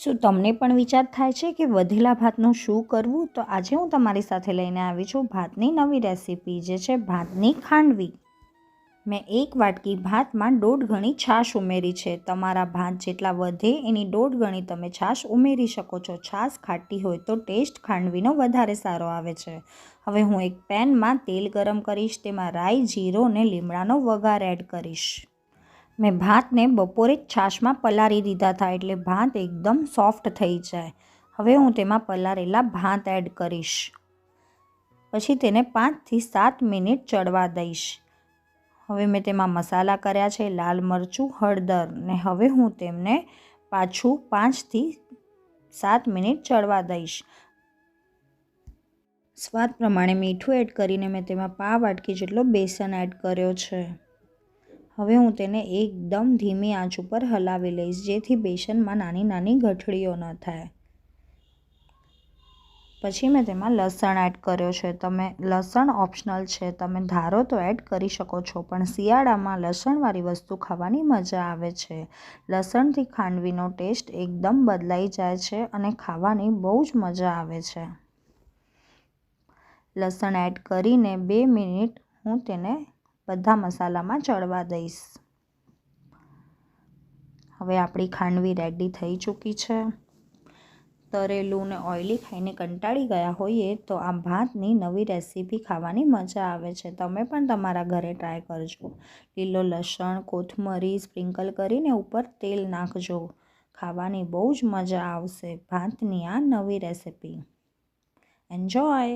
શું તમને પણ વિચાર થાય છે કે વધેલા ભાતનું શું કરવું? તો આજે હું તમારી સાથે લઈને આવી છું ભાતની નવી રેસીપી, જે છે ભાતની ખાંડવી. મેં 1 વાટકી ભાતમાં 1.5 ગણી છાશ ઉમેરી છે. તમારા ભાત જેટલા વધે એની 1.5 ગણી તમે છાશ ઉમેરી શકો છો. છાશ ખાટી હોય તો ટેસ્ટ ખાંડવીનો વધારે સારો આવે છે. હવે હું એક પેનમાં તેલ ગરમ કરીશ, તેમાં રાઈ, જીરું અને લીમડાનો વઘાર એડ કરીશ. મેં ભાતને બપોરે જ છાશમાં પલાળી દીધા હતા, એટલે ભાત એકદમ સોફ્ટ થઈ જાય. હવે હું તેમાં પલાળેલા ભાત એડ કરીશ. પછી તેને 5 થી 7 મિનિટ ચડવા દઈશ. હવે મેં તેમાં મસાલા કર્યા છે, લાલ મરચું, હળદર, ને હવે હું તેમને પાછું 5 થી 7 મિનિટ ચડવા દઈશ. સ્વાદ પ્રમાણે મીઠું એડ કરીને મેં તેમાં 1/2 વાટકી જેટલો બેસન એડ કર્યો છે. હવે હું તેને એકદમ ધીમી આંચ ઉપર હલાવી લઈશ, જેથી બેસનમાં નાની નાની ગઠળીઓ ન થાય. પછી મેં તેમાં લસણ એડ કર્યો છે. લસણ ઓપ્શનલ છે, તમે ધારો તો એડ કરી શકો છો, પણ શિયાળામાં લસણવાળી વસ્તુ ખાવાની મજા આવે છે. લસણથી ખાંડવીનો ટેસ્ટ એકદમ બદલાઈ જાય છે અને ખાવાની બહુ જ મજા આવે છે. લસણ એડ કરીને 2 મિનિટ હું તેને બધા મસાલામાં ચડવા દઈશ. હવે આપણી ખાંડવી રેડી થઈ ચૂકી છે. તરેલું ને ઓઇલી ખાઈને કંટાળી ગયા હોઈએ તો આ ભાતની નવી રેસીપી ખાવાની મજા આવે છે. તમે પણ તમારા ઘરે ટ્રાય કરજો. લીલો લસણ, કોથમરી સ્પ્રિંકલ કરીને ઉપર તેલ નાખજો. ખાવાની બહુ જ મજા આવશે ભાતની આ નવી રેસીપી. એન્જોય.